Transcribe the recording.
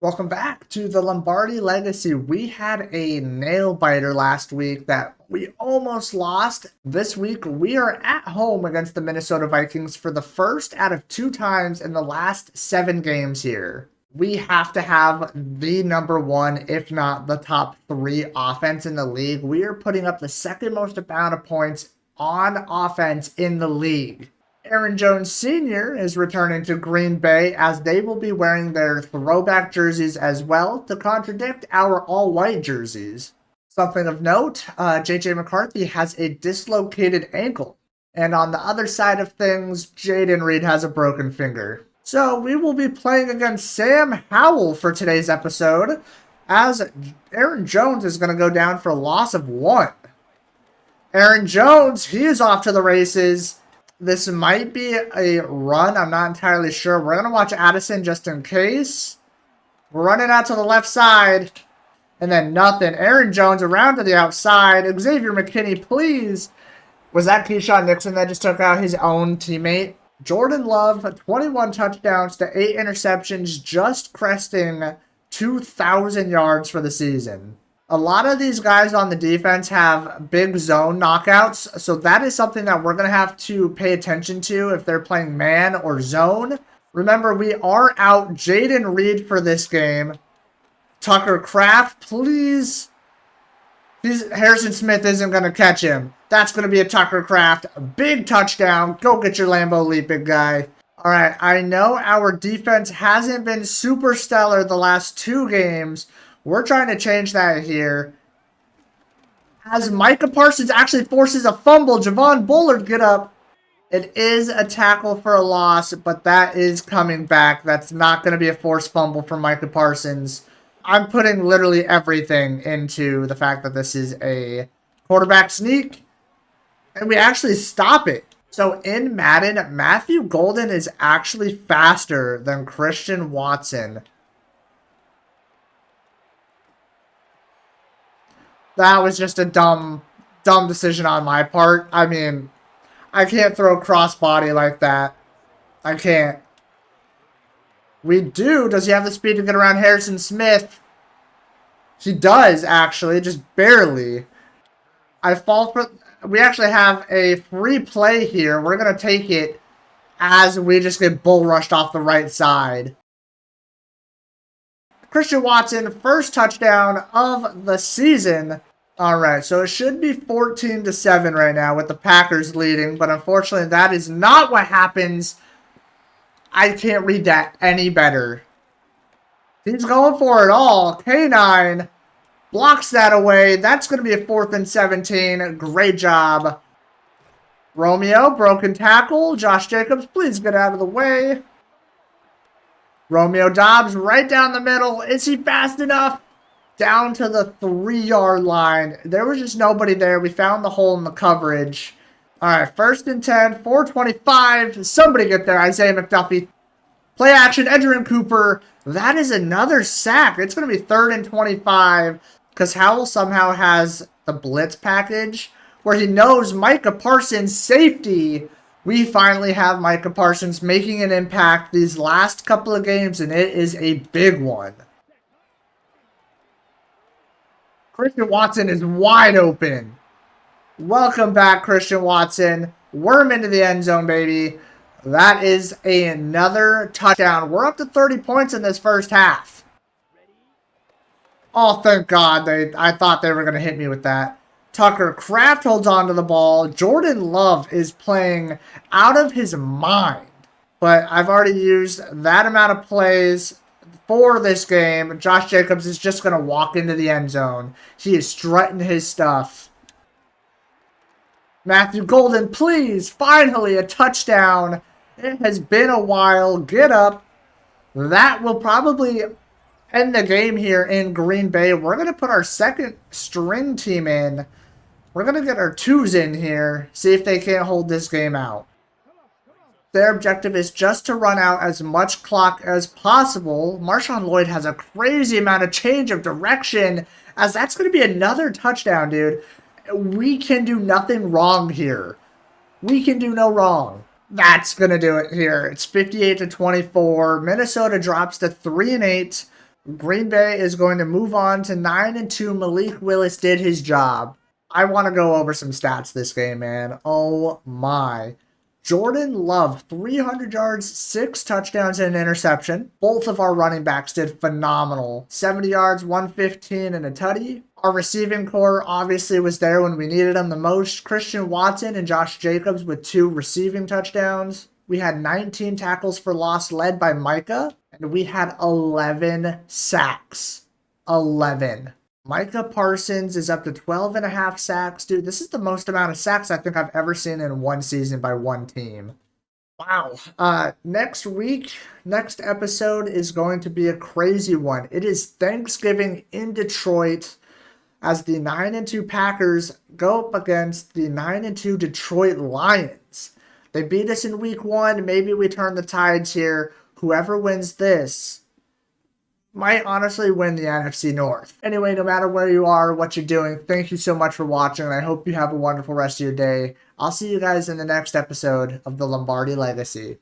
Welcome back to the Lombardi Legacy. We had a nail biter last week that we almost lost. This week, we are at home against the Minnesota Vikings for the first out of two times in the last 7 games here. We have to have the number one, if not the top three offense in the league. We are putting up the second most amount of points on offense in the league. Aaron Jones Sr. is returning to Green Bay as they will be wearing their throwback jerseys as well to contradict our all-white jerseys. Something of note, J.J. McCarthy has a dislocated ankle. And on the other side of things, Jaden Reed has a broken finger. So we will be playing against Sam Howell for today's episode, as Aaron Jones is going to go down for a loss of 1. Aaron Jones, he is off to the races. This might be a run. I'm not entirely sure. We're going to watch Addison just in case. We're running out to the left side. And then nothing. Aaron Jones around to the outside. Xavier McKinney, please. Was that Keyshawn Nixon that just took out his own teammate? Jordan Love, 21 touchdowns to 8 interceptions, just cresting 2,000 yards for the season. A lot of these guys on the defense have big zone knockouts, so that is something that we're going to have to pay attention to if they're playing man or zone. Remember, we are out Jaden Reed for this game. Tucker Kraft, please. Harrison Smith isn't going to catch him. That's going to be a Tucker Kraft. A big touchdown. Go get your Lambeau leap, big guy. All right, I know our defense hasn't been super stellar the last 2 games. We're trying to change that here. As Micah Parsons actually forces a fumble, Javon Bullard get up. It is a tackle for a loss, but that is coming back. That's not going to be a forced fumble for Micah Parsons. I'm putting literally everything into the fact that this is a quarterback sneak, and we actually stop it. So in Madden, Matthew Golden is actually faster than Christian Watson. That was just a dumb decision on my part. I mean, I can't throw crossbody like that. I can't. We do. Does he have the speed to get around Harrison Smith? He does, actually, just barely. I fall for... We actually have a free play here. We're going to take it as we just get bull rushed off the right side. Christian Watson, first touchdown of the season. All right, so it should be 14-7 right now with the Packers leading, but unfortunately that is not what happens. I can't read that any better. He's going for it all. K9 blocks that away. That's going to be a 4th and 17. Great job. Romeo, broken tackle. Josh Jacobs, please get out of the way. Romeo Dobbs right down the middle. Is he fast enough? Down to the 3-yard line. There was just nobody there. We found the hole in the coverage. All right, 1st and 10, 4:25. Somebody get there. Isaiah McDuffie. Play action, Edgerrin Cooper. That is another sack. It's going to be 3rd and 25 because Howell somehow has the blitz package where he knows Micah Parsons' safety. We finally have Micah Parsons making an impact these last couple of games, and it is a big one. Christian Watson is wide open. Welcome back, Christian Watson. Worm into the end zone, baby. That is another touchdown. We're up to 30 points in this first half. Oh, thank God. I thought they were going to hit me with that. Tucker Kraft holds on to the ball. Jordan Love is playing out of his mind. But I've already used that amount of plays for this game. Josh Jacobs is just going to walk into the end zone. He is strutting his stuff. Matthew Golden, please. Finally, a touchdown. It has been a while. Get up. That will probably end the game here in Green Bay. We're going to put our second string team in. We're going to get our 2s in here. See if they can't hold this game out. Their objective is just to run out as much clock as possible. Marshawn Lloyd has a crazy amount of change of direction, as that's going to be another touchdown, dude. We can do nothing wrong here. We can do no wrong. That's going to do it here. It's 58-24. Minnesota drops to 3-8. Green Bay is going to move on to 9-2. Malik Willis did his job. I want to go over some stats this game, man. Oh my. Jordan Love, 300 yards, 6 touchdowns, and an interception. Both of our running backs did phenomenal. 70 yards, 115, and a tutty. Our receiving core obviously was there when we needed them the most. Christian Watson and Josh Jacobs with 2 receiving touchdowns. We had 19 tackles for loss led by Micah, and we had 11 sacks. 11. Micah Parsons is up to 12 and a half sacks. Dude, this is the most amount of sacks I think I've ever seen in one season by one team. Wow. Next week, next episode is going to be a crazy one. It is Thanksgiving in Detroit as the 9-2 Packers go up against the 9-2 Detroit Lions. They beat us in week 1. Maybe we turn the tides here. Whoever wins this might honestly win the NFC North. Anyway, no matter where you are, what you're doing, thank you so much for watching, and I hope you have a wonderful rest of your day. I'll see you guys in the next episode of the Lombardi Legacy.